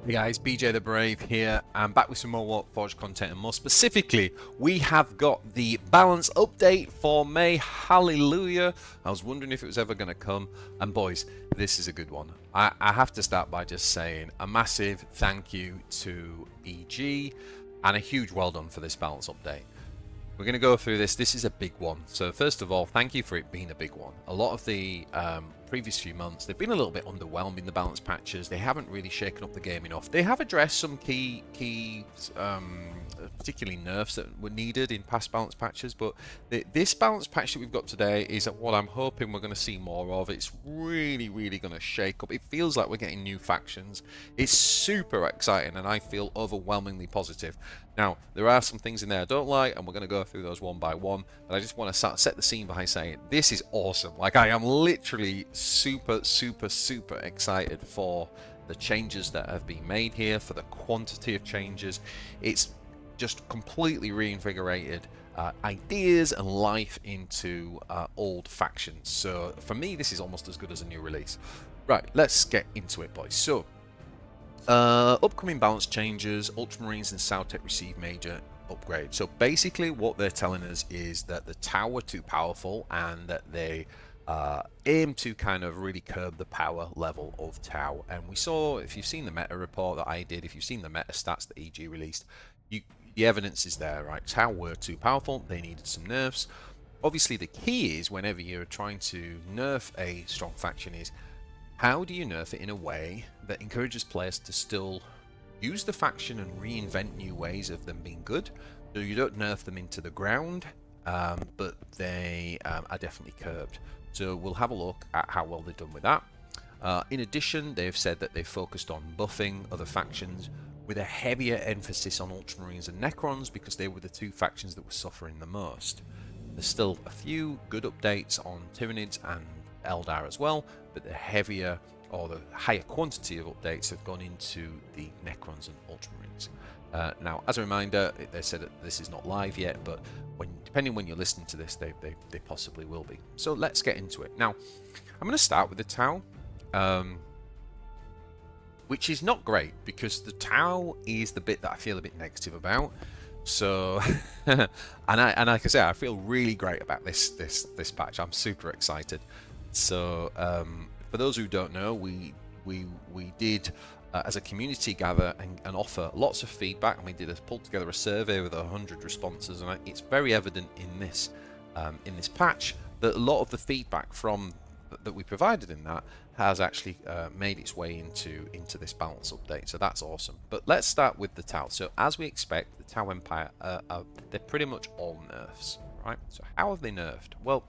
Hey guys, BJ the Brave here. I'm back with some more Warpforge content, and more specifically, we have got the balance update for May. Hallelujah! I was wondering if it was ever going to come, and boys, this is a good one. I have to start by just saying a massive thank you to EG and a huge well done for this balance update. We're going to go through this. This is a big one. So first of all, thank you for it being a big one. A lot of the previous few months, they've been a little bit underwhelming, the balance patches. They haven't really shaken up the game enough. They have addressed some key particularly nerfs that were needed in past balance patches, but this balance patch that we've got today is what I'm hoping we're going to see more of. It's really going to shake up. It feels like we're getting new factions. It's super exciting, and I feel overwhelmingly positive. Now, there are some things in there I don't like, and we're going to go through those one by one, but I just want to set the scene by saying this is awesome. Like, I am literally super excited for the changes that have been made here, for the quantity of changes. It's just completely reinvigorated ideas and life into old factions. So for me, this is almost as good as a new release. Right, let's get into it, boys. So upcoming balance changes. Ultramarines and Sautek receive major upgrades. So basically what they're telling us is that the Tau were too powerful, and that they aim to kind of really curb the power level of Tau. And we saw, if you've seen the meta report that I did, if you've seen the meta stats that EG released, the evidence is there, right? Tau were too powerful, they needed some nerfs. Obviously the key is, whenever you're trying to nerf a strong faction, is how do you nerf it in a way that encourages players to still use the faction and reinvent new ways of them being good? So you don't nerf them into the ground, but they are definitely curbed. So we'll have a look at how well they've done with that. In addition, they've said that they've focused on buffing other factions with a heavier emphasis on Ultramarines and Necrons, because they were the two factions that were suffering the most. There's still a few good updates on Tyranids and Aeldari as well, but the heavier, or the higher quantity of updates have gone into the Necrons and Ultramarines. Now, as a reminder, they said that this is not live yet, but depending when you're listening to this, they possibly will be. So let's get into it. Now, I'm going to start with the Tau, which is not great, because the Tau is the bit that I feel a bit negative about. So, and like I say, I feel really great about this patch. I'm super excited. So, for those who don't know, we did as a community gather and offer lots of feedback, and we pulled together a survey with 100 responses, and it's very evident in this patch that a lot of the feedback that we provided in that has actually made its way into this balance update. So that's awesome. But let's start with the Tau. So as we expect, the Tau Empire, they're pretty much all nerfs, right? So how have they nerfed? Well,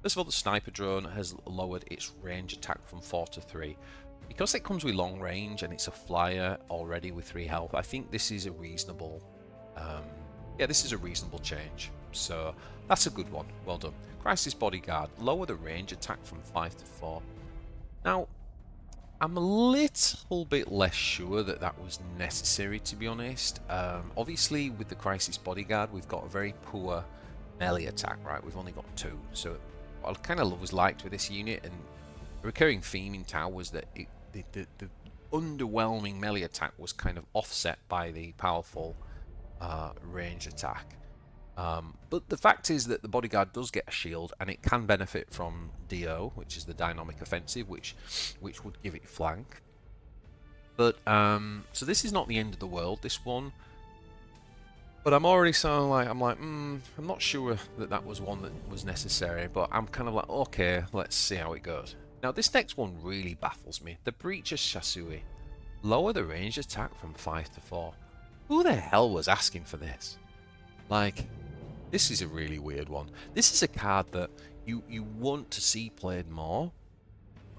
first of all, the sniper drone has lowered its range attack from 4 to 3. Because it comes with long range and it's a flyer already with 3 health, I think this is a reasonable change. So that's a good one. Well done. Crisis Bodyguard, lower the range attack from 5 to 4. Now, I'm a little bit less sure that was necessary, to be honest. Obviously, with the Crisis Bodyguard, we've got a very poor melee attack, right? We've only got 2. So what I kind of was liked with this unit, and a recurring theme in Tau, was that the underwhelming melee attack was kind of offset by the powerful range attack. But the fact is that the Bodyguard does get a shield, and it can benefit from DO, which is the dynamic offensive, which would give it flank. But so this is not the end of the world, this one. But I'm already sounding like I'm not sure that was one that was necessary. But I'm kind of like, okay, let's see how it goes. Now this next one really baffles me. The Breacher Chasui, lower the range attack from 5 to 4. Who the hell was asking for this? Like, this is a really weird one. This is a card that you want to see played more,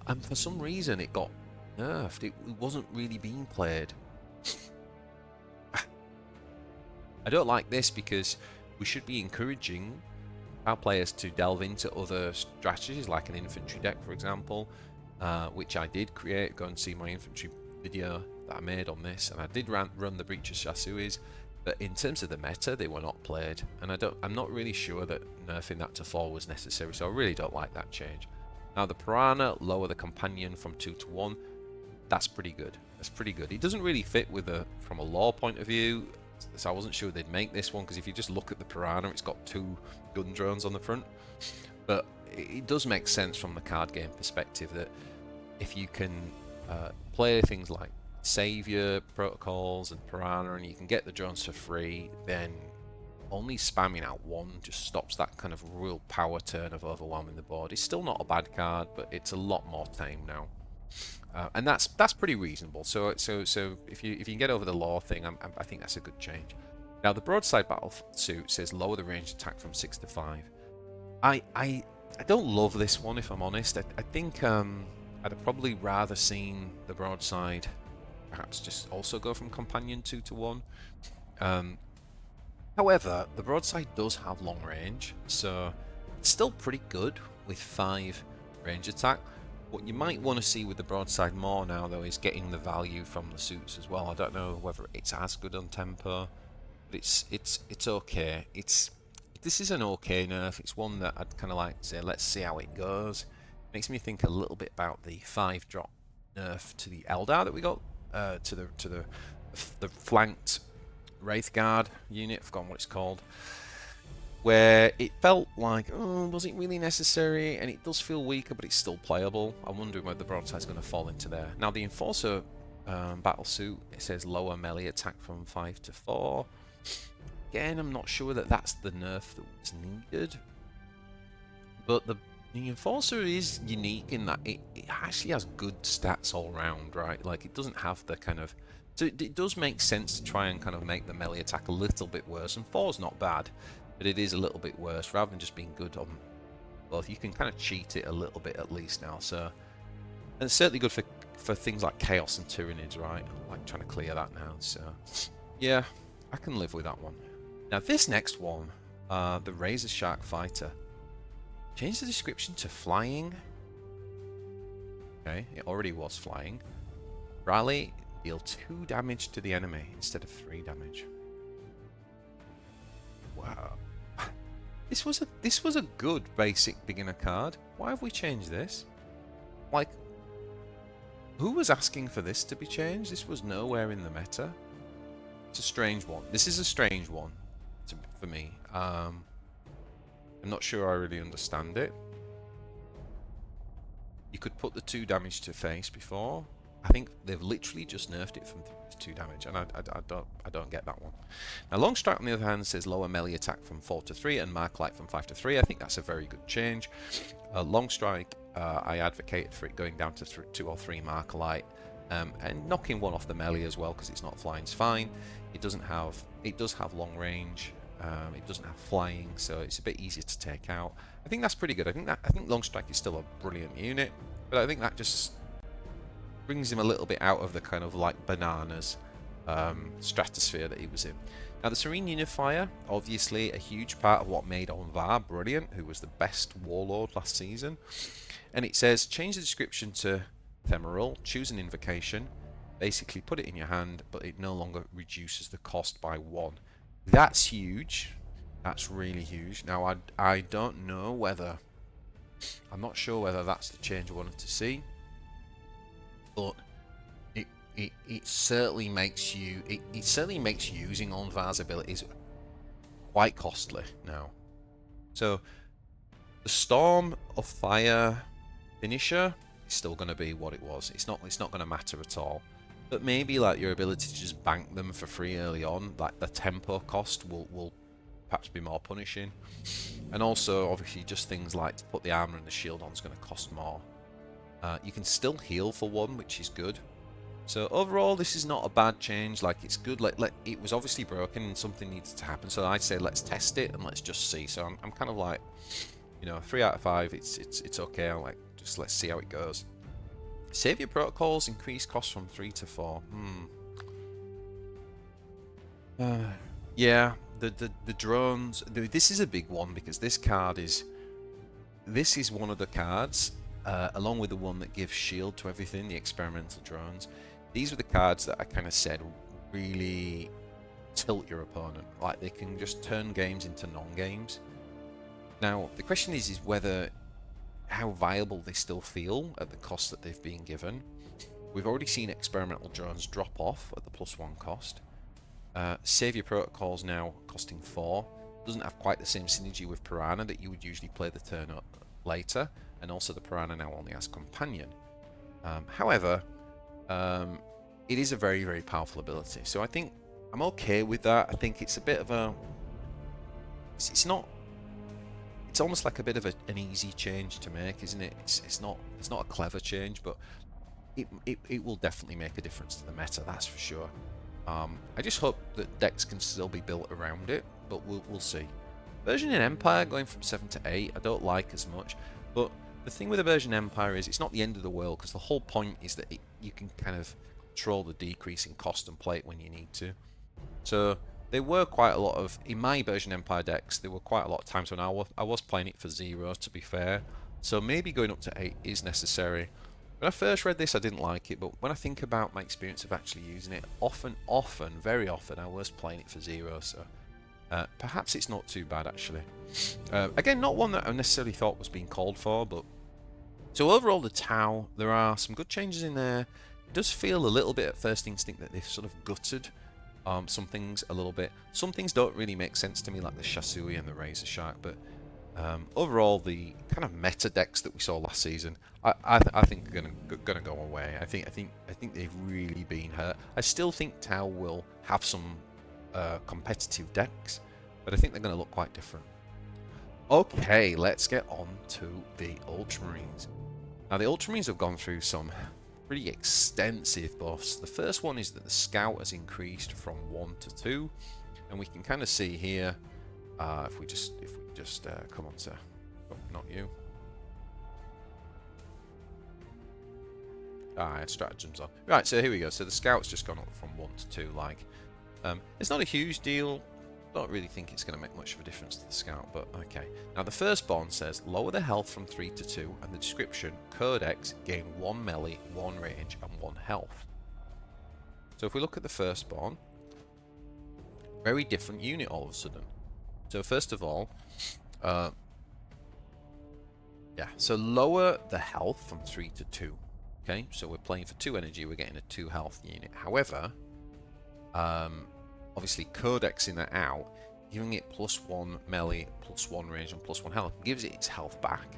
and for some reason it got nerfed. It wasn't really being played. I don't like this, because we should be encouraging our players to delve into other strategies, like an infantry deck, for example, which I did create. Go and see my infantry video that I made on this, and I did run the Breacher Chassuis. But in terms of the meta, they were not played, and I'm not really sure that nerfing that to 4 was necessary, so I really don't like that change. Now the Piranha, lower the companion from 2 to 1. that's pretty good. That's pretty good. It doesn't really fit with from a lore point of view, so I wasn't sure they'd make this one, because if you just look at the Piranha, it's got 2 gun drones on the front. But it does make sense from the card game perspective that if you can play things like Savior protocols and Piranha, and you can get the drones for free, then only spamming out one just stops that kind of real power turn of overwhelming the board. It's still not a bad card, but it's a lot more tame now, and that's pretty reasonable. So if you can get over the lore thing, I think that's a good change. Now the broadside battle suit says lower the range attack from 6 to 5. I don't love this one, if I'm honest. I think I'd have probably rather seen the broadside perhaps just also go from companion 2 to 1. However, the broadside does have long range, so it's still pretty good with 5 range attack. What you might want to see with the broadside more now, though, is getting the value from the suits as well. I don't know whether it's as good on tempo, but it's okay. This is an okay nerf. It's one that I'd kind of like to say, let's see how it goes. Makes me think a little bit about the 5-drop nerf to the Eldar that we got, to the flanked Wraith Guard unit. I've forgotten what it's called. Where it felt like, oh, was it really necessary? And it does feel weaker, but it's still playable. I'm wondering whether the broadside's going to fall into there. Now the Enforcer battle suit, it says lower melee attack from 5 to 4. Again, I'm not sure that that's the nerf that was needed. But the Enforcer is unique in that it actually has good stats all round, right? Like, it doesn't have the kind of... So it does make sense to try and kind of make the melee attack a little bit worse. And 4's not bad, but it is a little bit worse. Rather than just being good on both, you can kind of cheat it a little bit at least now. So, and it's certainly good for things like Chaos and Tyranids, right? I'm like trying to clear that now. So, yeah, I can live with that one. Now this next one, the Razor Shark Fighter. Change the description to flying. Okay, it already was flying. Rally, deal 2 damage to the enemy instead of 3 damage. Wow. This was a good basic beginner card. Why have we changed this? Like, who was asking for this to be changed? This was nowhere in the meta. It's a strange one. This is a strange one for me. I'm not sure I really understand it. You could put the 2 damage to face before. I think they've literally just nerfed it from 3 to 2 damage, and I don't get that one. Now Long Strike on the other hand says lower melee attack from 4 to 3 and Mark Light from 5 to 3. I think that's a very good change. Long Strike, I advocated for it going down to 2 or 3 Mark Light, and knocking 1 off the melee as well, because it's not flying is fine. It does have long range. It doesn't have flying, so it's a bit easier to take out. I think that's pretty good. I think Long Strike is still a brilliant unit, but I think that just brings him a little bit out of the kind of like bananas stratosphere that he was in. Now the Serene Unifier, obviously a huge part of what made Onvar brilliant, who was the best warlord last season. And it says change the description to ephemeral, choose an invocation, basically put it in your hand, but it no longer reduces the cost by 1. That's huge. That's really huge. Now I don't know whether, I'm not sure whether that's the change I wanted to see, but it certainly makes using Onvar's abilities quite costly now. So the Storm of Fire finisher is still going to be what it was. It's not going to matter at all. But maybe like your ability to just bank them for free early on, like the tempo cost will perhaps be more punishing. And also obviously just things like to put the armor and the shield on is going to cost more. You can still heal for 1, which is good. So overall, this is not a bad change. Like, it's good. Like it was obviously broken and something needed to happen. So I'd say let's test it and let's just see. So I'm kind of like, 3 out of 5. It's okay. I'm like, just let's see how it goes. Savior protocols increase cost from 3 to 4. Yeah, the drones. This is a big one because this is one of the cards. Along with the one that gives shield to everything, the experimental drones. These were the cards that I kind of said really tilt your opponent. Like, they can just turn games into non-games. Now, the question is whether how viable they still feel at the cost that they've been given. We've already seen experimental drones drop off at the +1 cost. Savior Protocol's now costing 4. Doesn't have quite the same synergy with Piranha that you would usually play the turn up later, and also the Piranha now only has Companion. However, it is a very, very powerful ability, so I think I'm okay with that. I think it's a bit of a... It's not... It's almost like a bit of an easy change to make, isn't it? It's not a clever change, but it will definitely make a difference to the meta, that's for sure. I just hope that decks can still be built around it, but we'll see. Version in Empire going from 7 to 8, I don't like as much, but the thing with the version Empire is it's not the end of the world, because the whole point is that you can kind of control the decrease in cost and play it when you need to. So there were quite a lot of, in my version Empire decks, there were quite a lot of times when I was playing it for 0, to be fair. So maybe going up to 8 is necessary. When I first read this, I didn't like it, but when I think about my experience of actually using it, often, very often, I was playing it for 0, so perhaps it's not too bad, actually. Again, not one that I necessarily thought was being called for, but... So overall, the Tau, there are some good changes in there. It does feel a little bit at first instinct that they've sort of gutted some things a little bit. Some things don't really make sense to me, like the Shasui and the Razor Shark, but overall, the kind of meta decks that we saw last season, I think are gonna go away. I think they've really been hurt. I still think Tau will have some competitive decks, but I think they're gonna look quite different. Okay, let's get on to the Ultramarines. Now, the Ultramarines have gone through some pretty extensive buffs. The first one is that the Scout has increased from 1 to 2, and we can kind of see here, if we just come on to, oh, not you. I had stratagems on. Right, so here we go. So the Scout's just gone up from 1 to 2, like. It's not a huge deal. Don't really think it's going to make much of a difference to the Scout, but okay. Now the first bond says lower the health from 3 to 2, and the description, Codex, gain 1 melee, 1 range, and 1 health. So if we look at the first bond, very different unit all of a sudden. So first of all, yeah, so lower the health from 3 to 2. Okay, so we're playing for 2 energy, we're getting a 2 health unit. However, obviously codexing that out, giving it +1 melee, +1 range, and +1 health, gives it its health back.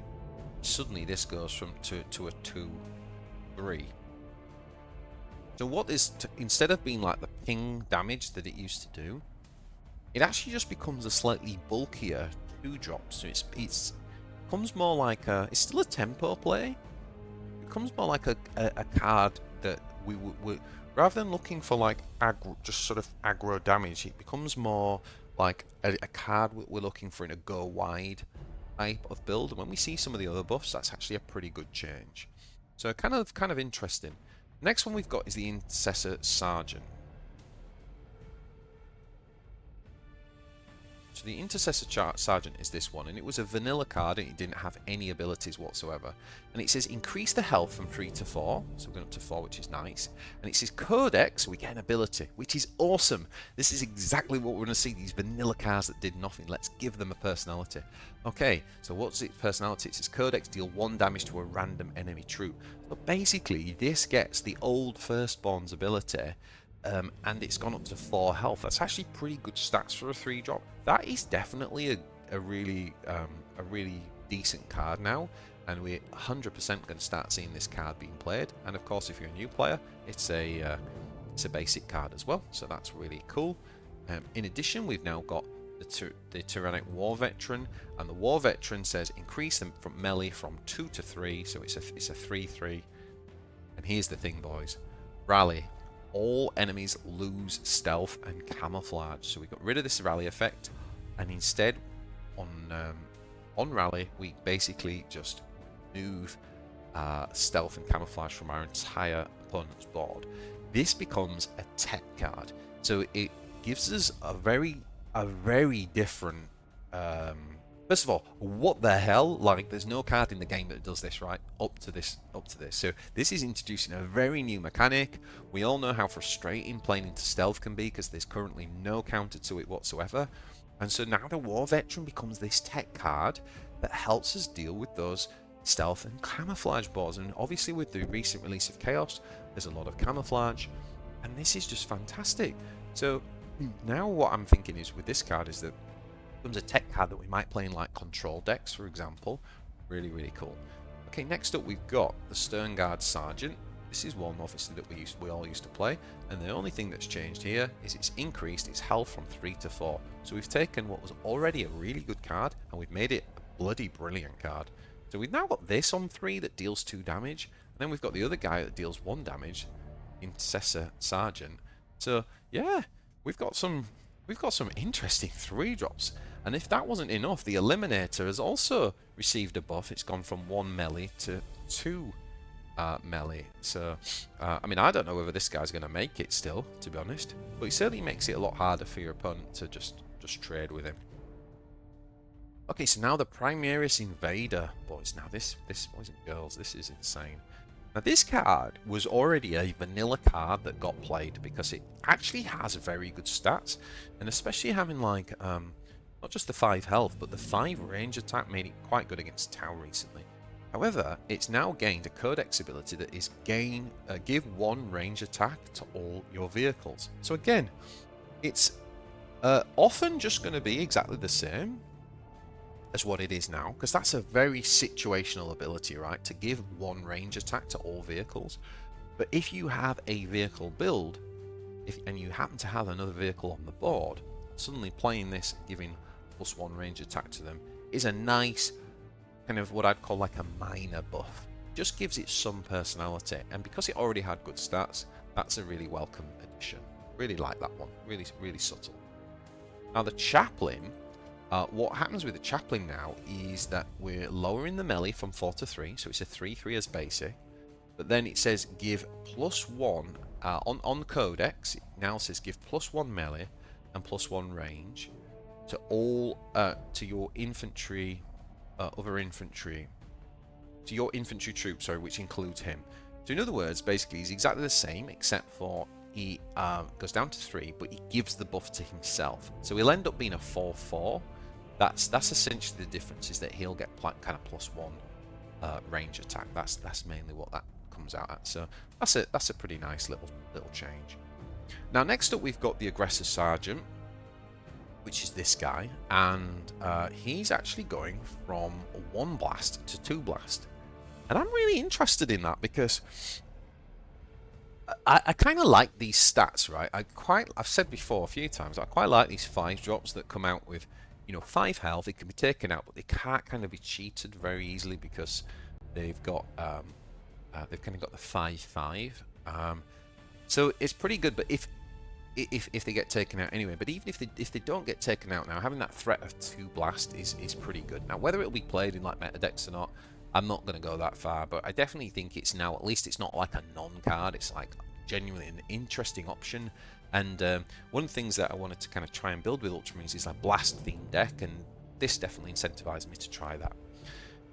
Suddenly this goes from to a 2-3. So what is, instead of being like the ping damage that it used to do, it actually just becomes a slightly bulkier 2-drop. So it becomes more like a, it's still a tempo play. It becomes more like a card that we rather than looking for like aggro, just sort of aggro damage, it becomes more like a card we're looking for in a go wide type of build. And when we see some of the other buffs, that's actually a pretty good change. So kind of interesting. Next one we've got is the Intercessor Sergeant. So the Intercessor Sergeant is this one, and it was a vanilla card and it didn't have any abilities whatsoever. And it says increase the health from 3 to 4, so we're going up to 4, which is nice. And it says Codex, so we get an ability, which is awesome. This is exactly what we're going to see, these vanilla cards that did nothing. Let's give them a personality. Okay, so what's its personality? It says Codex, deal 1 damage to a random enemy troop. So basically, this gets the old Firstborn's ability, and it's gone up to 4 health. That's actually pretty good stats for a 3-drop. That is definitely a really decent card now, and we're 100% going to start seeing this card being played. And of course, if you're a new player, it's a basic card as well, so that's really cool. In addition, we've now got the Tyranid War Veteran, and the War Veteran says increase them from melee from 2 to 3, so it's a 3/3. And here's the thing, boys: rally. All enemies lose stealth and camouflage. So we got rid of this rally effect, and instead on rally we basically just remove stealth and camouflage from our entire opponent's board. This becomes a tech card, so it gives us a very different. First of all, what the hell? Like, there's no card in the game that does this, right? Up to this. So this is introducing a very new mechanic. We all know how frustrating playing into stealth can be because there's currently no counter to it whatsoever. And so now the War Veteran becomes this tech card that helps us deal with those stealth and camouflage boards. And obviously with the recent release of Chaos, There's a lot of camouflage, and this is just fantastic. So now what I'm thinking is with this card is that it becomes a tech card that we might play in like control decks, for example. Really, really cool. Okay, next up we've got the Stern Guard Sergeant. This is one obviously that we all used to play, and the only thing that's changed here is it's increased its health from 3 to 4. So we've taken what was already a really good card and we've made it a bloody brilliant card. So we've now got this on 3 that deals 2 damage, and then we've got the other guy that deals 1 damage, Intercessor Sergeant. So yeah, we've got some interesting 3-drops. And if that wasn't enough, the Eliminator has also received a buff. It's gone from 1 melee to 2 melee. So I mean, I don't know whether this guy's going to make it still, to be honest, but it certainly makes it a lot harder for your opponent to just trade with him. Okay, so now the Primaris Invader. Boys, now this boys and girls, this is insane. Now this card was already a vanilla card that got played because it actually has very good stats, and especially having like not just the 5 health but the 5 range attack made it quite good against Tau recently. However, it's now gained a codex ability that is give 1 range attack to all your vehicles. So again, it's often just going to be exactly the same as what it is now, because that's a very situational ability, right? To give 1 range attack to all vehicles. But if you have a vehicle build, and you happen to have another vehicle on the board, suddenly playing this, giving +1 range attack to them, is a nice kind of what I'd call like a minor buff. Just gives it some personality, and because it already had good stats, that's a really welcome addition. Really like that one. Really, really subtle. Now the Chaplain. What happens with the Chaplain now is that we're lowering the melee from 4 to 3, so it's a 3/3 as basic. But then it says give +1 on Codex. It now says give +1 melee and +1 range to all to your infantry, other infantry, to your infantry troops, sorry, which includes him. So in other words, basically he's exactly the same except for he goes down to 3, but he gives the buff to himself. So he'll end up being a 4/4. That's essentially the difference, is that he'll get kind of +1 range attack. That's mainly what that comes out at. So that's a pretty nice little change. Now next up we've got the Aggressor Sergeant, which is this guy, and he's actually going from 1 blast to 2 blast, and I'm really interested in that because I kind of like these stats, right? I've said before a few times, I quite like these 5 drops that come out with, 5 health. It can be taken out, but they can't kind of be cheated very easily because they've got they've kind of got the 5/5. So it's pretty good. But if they get taken out anyway, but even if they don't get taken out now, having that threat of 2 blast is pretty good. Now whether it'll be played in like meta decks or not, I'm not going to go that far, but I definitely think it's now, at least it's not like a non-card. It's like genuinely an interesting option. And one of the things that I wanted to kind of try and build with Ultramarines is a blast-themed deck, and this definitely incentivized me to try that.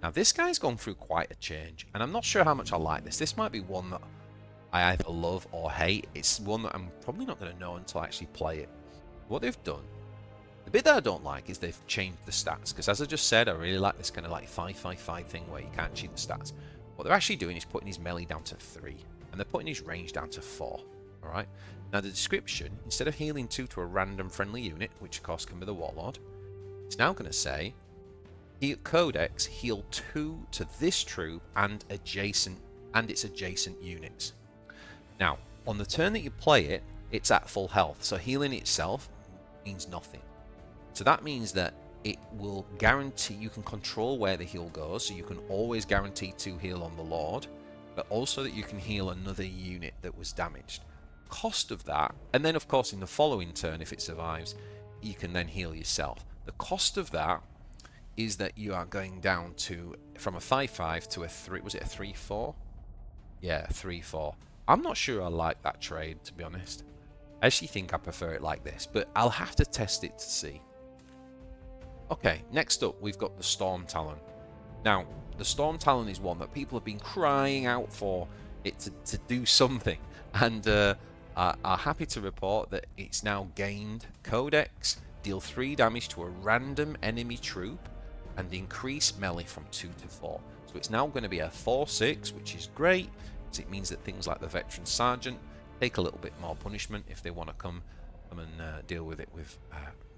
Now this guy's gone through quite a change, and I'm not sure how much I like this. This might be one that I either love or hate. It's one that I'm probably not going to know until I actually play it. What they've done, the bit that I don't like is they've changed the stats, because as I just said, I really like this kind of like 5/5/5 thing where you can't cheat the stats. What they're actually doing is putting his melee down to 3, and they're putting his range down to 4. Alright, now the description, instead of healing 2 to a random friendly unit, which of course can be the Warlord, it's now going to say Codex heal 2 to this troop and its adjacent units. Now on the turn that you play it, it's at full health, so healing itself means nothing. So that means that it will guarantee you can control where the heal goes, so you can always guarantee 2 heal on the Lord, but also that you can heal another unit that was damaged. Cost of that, and then of course in the following turn, if it survives, you can then heal yourself. The cost of that is that you are going down to from a 5/5 to a 3. Was it a 3/4? Yeah, 3/4. I'm not sure I like that trade, to be honest. I actually think I prefer it like this, but I'll have to test it to see. Okay, next up we've got the Storm Talon. Now, the Storm Talon is one that people have been crying out for it to do something, and are happy to report that it's now gained Codex, deal 3 damage to a random enemy troop, and increase melee from 2 to 4. So it's now going to be a 4/6, which is great. So it means that things like the veteran sergeant take a little bit more punishment if they want to come and deal with it with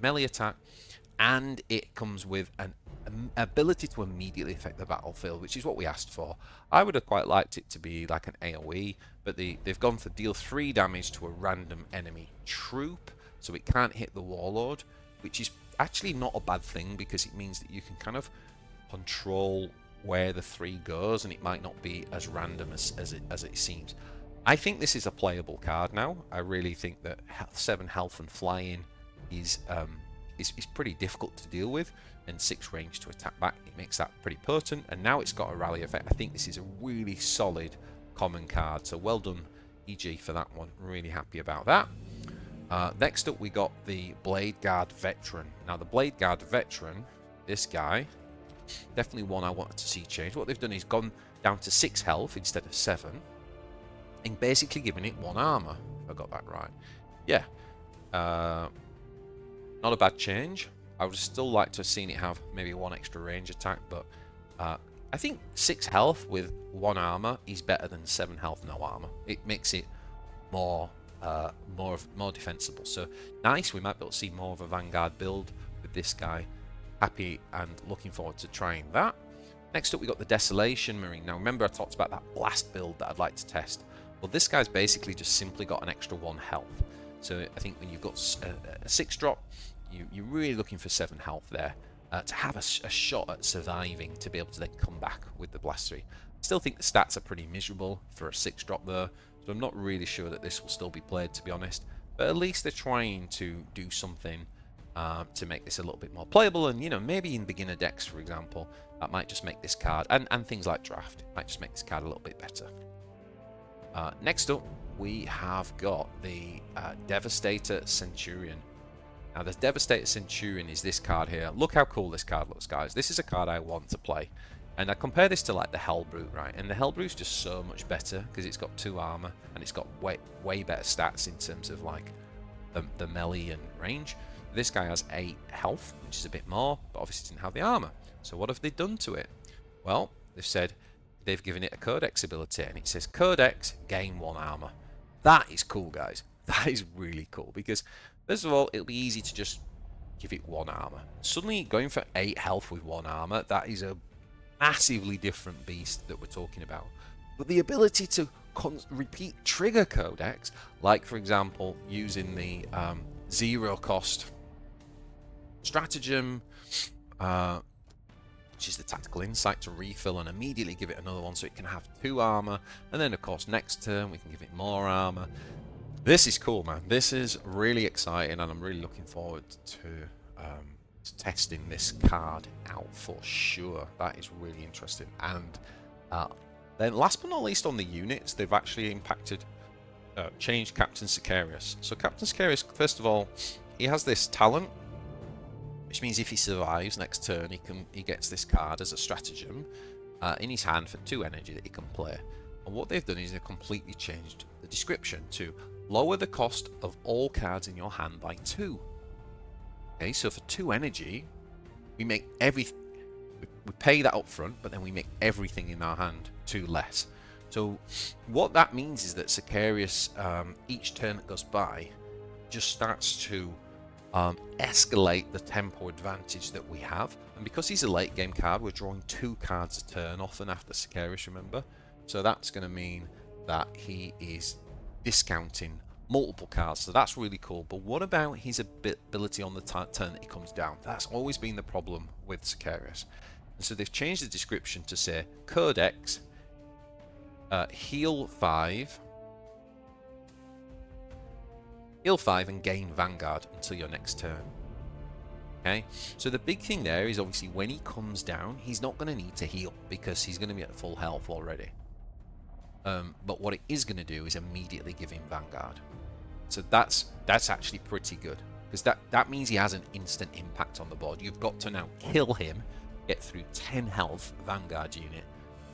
melee attack. And it comes with an ability to immediately affect the battlefield, which is what we asked for. I would have quite liked it to be like an AoE, but they've gone for deal 3 damage to a random enemy troop, so it can't hit the warlord, which is actually not a bad thing because it means that you can kind of control where the 3 goes, and it might not be as random as it seems. I think this is a playable card now. I really think that 7 health and flying is pretty difficult to deal with, and 6 range to attack back. It makes that pretty potent, and now it's got a rally effect. I think this is a really solid common card, so well done EG for that one. Really happy about that. Next up we got the Blade Guard Veteran. Now the Blade Guard Veteran, this guy, definitely one I wanted to see change. What they've done is gone down to 6 health instead of 7, and basically given it 1 armor, if I got that right. Yeah. Not a bad change. I would still like to have seen it have maybe 1 extra range attack, but I think 6 health with 1 armor is better than 7 health no armor. It makes it more defensible. So nice. We might be able to see more of a Vanguard build with this guy. Happy and looking forward to trying that. Next up we got the Desolation Marine. Now remember I talked about that blast build that I'd like to test. Well, this guy's basically just simply got an extra 1 health. So I think when you've got a 6 drop, you're really looking for 7 health there to have a shot at surviving, to be able to then come back with the blast 3. Still think the stats are pretty miserable for a 6 drop though, so I'm not really sure that this will still be played, to be honest. But at least they're trying to do something to make this a little bit more playable, and maybe in beginner decks, for example, that might just make this card, and things like draft, might just make this card a little bit better. Next up, we have got the Devastator Centurion. Now, the Devastator Centurion is this card here. Look how cool this card looks, guys. This is a card I want to play. And I compare this to like the Hellbrute, right? And the Hellbrute's just so much better because it's got 2 armor and it's got way better stats in terms of like the melee and range. This guy has 8 health, which is a bit more, but obviously doesn't have the armor. So what have they done to it? Well, they've said they've given it a Codex ability, and it says Codex, gain 1 armor. That is cool, guys. That is really cool because, first of all, it'll be easy to just give it 1 armor. Suddenly, going for 8 health with 1 armor, that is a massively different beast that we're talking about. But the ability to repeat trigger Codex, like, for example, using the 0 cost stratagem, which is the tactical insight, to refill and immediately give it another one so it can have 2 armor, and then of course next turn we can give it more armor. This is cool, man. This is really exciting, and I'm really looking forward to testing this card out for sure. That is really interesting. And then last but not least, on the units, they've actually changed Captain Sicarius. So Captain Sicarius, first of all, he has this talent, which means if he survives next turn, he gets this card as a stratagem in his hand for 2 energy that he can play. And what they've done is they've completely changed the description to lower the cost of all cards in your hand by 2. Okay, so for 2 energy, we make we pay that up front, but then we make everything in our hand 2 less. So what that means is that Sicarius, each turn that goes by, just starts to escalate the tempo advantage that we have. And because he's a late game card, we're drawing 2 cards a turn often after Sicarius, remember? So that's going to mean that he is discounting multiple cards, so that's really cool. But what about his ability on the turn that he comes down? That's always been the problem with Sicarius. And so they've changed the description to say Codex, heal 5 and gain Vanguard until your next turn. Okay, so the big thing there is obviously when he comes down, he's not going to need to heal because he's going to be at full health already. But what it is going to do is immediately give him Vanguard. So that's actually pretty good, because that means he has an instant impact on the board. You've got to now kill him, get through 10 health Vanguard unit,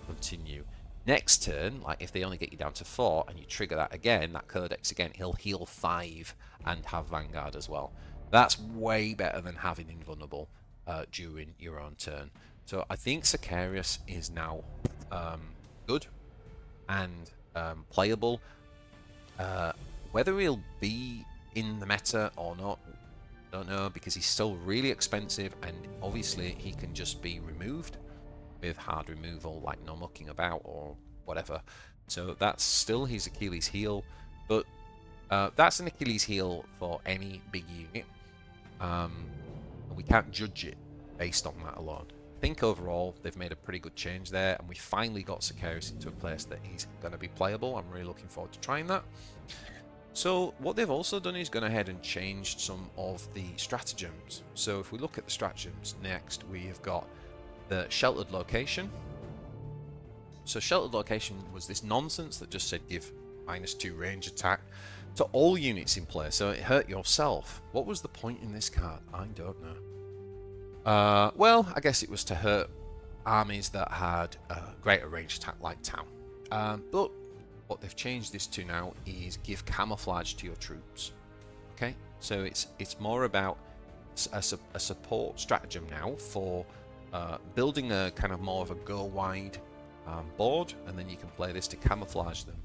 continue. Next turn, like if they only get you down to 4 and you trigger that again, that Codex again, he'll heal 5 and have Vanguard as well. That's way better than having invulnerable during your own turn. So I think Sicarius is now good. And playable. Whether he'll be in the meta or not, I don't know, because he's still really expensive, and obviously he can just be removed with hard removal, like no mucking about or whatever. So that's still his Achilles heel, but that's an Achilles heel for any big unit. We can't judge it based on that alone. I think overall they've made a pretty good change there, and we finally got Sicarius into a place that he's going to be playable. I'm really looking forward to trying that. So what they've also done is gone ahead and changed some of the stratagems. So if we look at the stratagems next, we have got the sheltered location. So sheltered location was this nonsense that just said give -2 range attack to all units in play, so it hurt yourself. What was the point in this card? I don't know. Well, I guess it was to hurt armies that had greater range attack like Tau. But what they've changed this to now is give camouflage to your troops. Okay, so it's more about a support stratagem now for building a kind of more of a go wide board, and then you can play this to camouflage them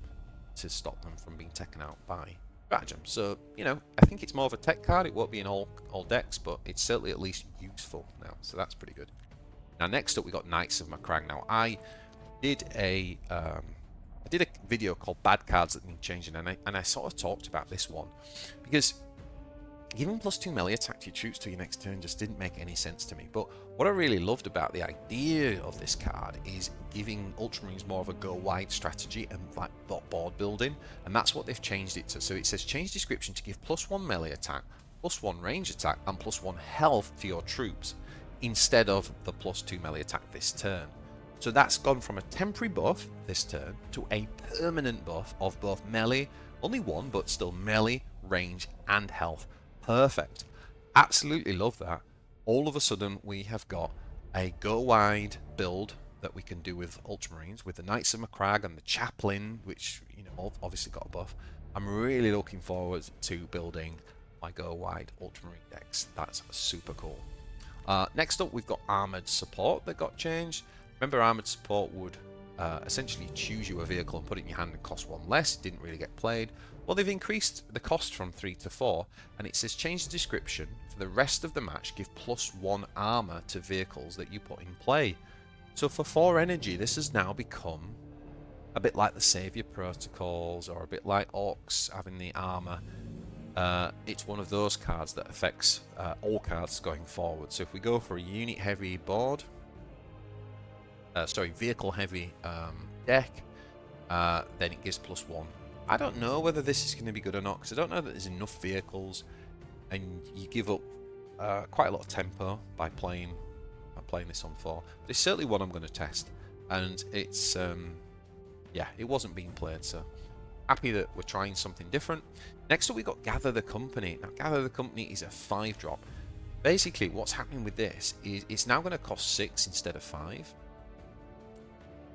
to stop them from being taken out by stratagem. So, you know, I think it's more of a tech card. It won't be in all decks, but it's certainly at least useful now, so that's pretty good. Now next up we got Knights of Macragge. Now I did a video called Bad Cards That Need Changing, and I sort of talked about this one because giving +2 melee attack to your troops to your next turn just didn't make any sense to me. But what I really loved about the idea of this card is giving Ultramarines more of a go wide strategy and like board building, and that's what they've changed it to. So it says change description to give +1 melee attack, +1 range attack, and +1 health to your troops instead of the +2 melee attack this turn. So that's gone from a temporary buff this turn to a permanent buff of both melee, only one, but still melee, range, and health. Perfect. Absolutely love that. All of a sudden, we have got a go-wide build that we can do with Ultramarines, with the Knights of Macragge and the Chaplain, which, you know, obviously got a buff. I'm really looking forward to building my go-wide Ultramarine decks. That's super cool. Next up, we've got Armoured Support that got changed. Remember, Armoured Support would essentially choose you a vehicle and put it in your hand and cost 1 less. Didn't really get played. Well, they've increased the cost from 3 to 4, and it says change the description for the rest of the match, give +1 armor to vehicles that you put in play. So for 4 energy, this has now become a bit like the Savior Protocols, or a bit like Orkz having the armor. It's one of those cards that affects all cards going forward. So if we go for a unit heavy board, vehicle heavy deck, then it gives +1. I don't know whether this is going to be good or not, because I don't know that there's enough vehicles, and you give up quite a lot of tempo by playing this on 4. But it's certainly one I'm going to test, and it's yeah, it wasn't being played, so happy that we're trying something different. Next up, we got Gather the Company. Now, Gather the Company is a 5-drop. Basically, what's happening with this is it's now going to cost 6 instead of 5.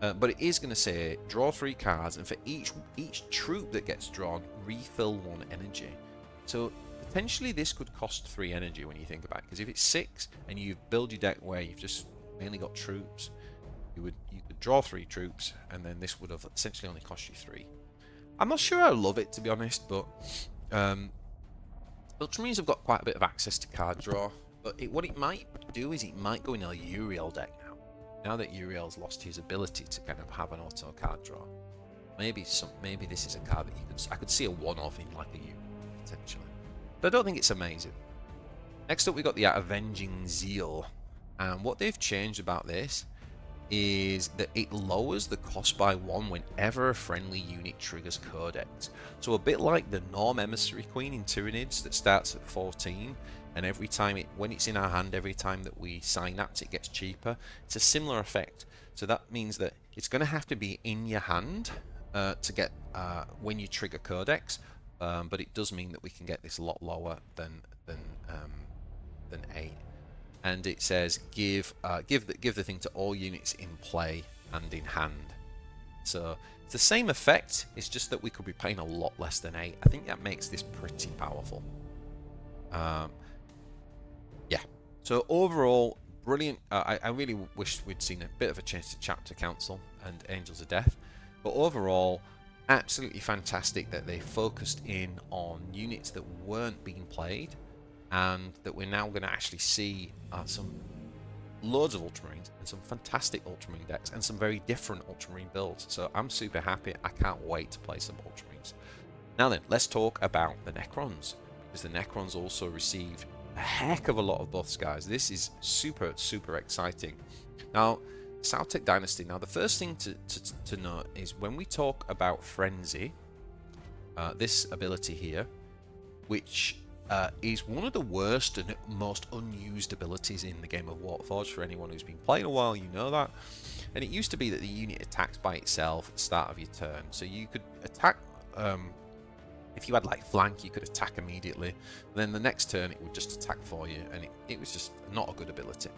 But it is going to say draw 3 cards, and for each troop that gets drawn, refill 1 energy. So potentially this could cost 3 energy when you think about it, because if it's 6 and you build your deck where you've just mainly got troops, you could draw 3 troops, and then this would have essentially only cost you 3. I'm not sure I love it, to be honest, but Ultramarines have got quite a bit of access to card draw. But what it might do is it might go in a Uriel deck now. Now that Uriel's lost his ability to kind of have an auto card draw, maybe this is a card that I could see a one-off in like a Uriel potentially, but I don't think it's amazing. Next up, we got the Avenging Zeal, and what they've changed about this is that it lowers the cost by 1 whenever a friendly unit triggers Codex. So a bit like the Norm Emissary Queen in Tyranids that starts at 14, and every time when it's in our hand, every time that we synapse, it gets cheaper. It's a similar effect. So that means that it's going to have to be in your hand to get when you trigger Codex, but it does mean that we can get this a lot lower than 8. And it says give the thing to all units in play and in hand. So it's the same effect. It's just that we could be paying a lot less than 8. I think that makes this pretty powerful. Yeah. So overall, brilliant. I really wish we'd seen a bit of a change to Chapter Council and Angels of Death, but overall, absolutely fantastic that they focused in on units that weren't being played, and that we're now going to actually see some loads of Ultramarines and some fantastic Ultramarine decks and some very different Ultramarine builds. So I'm super happy. I can't wait to play some Ultramarines. Now then, let's talk about the Necrons, because the Necrons also received a heck of a lot of buffs, guys. This is super, super exciting. Now, Celtic Dynasty. Now, the first thing to note is when we talk about Frenzy, this ability here, which is one of the worst and most unused abilities in the game of Warpforge. For anyone who's been playing a while, you know that. And it used to be that the unit attacks by itself at the start of your turn. So you could attack, if you had like flank, you could attack immediately. Then the next turn it would just attack for you, and it was just not a good ability.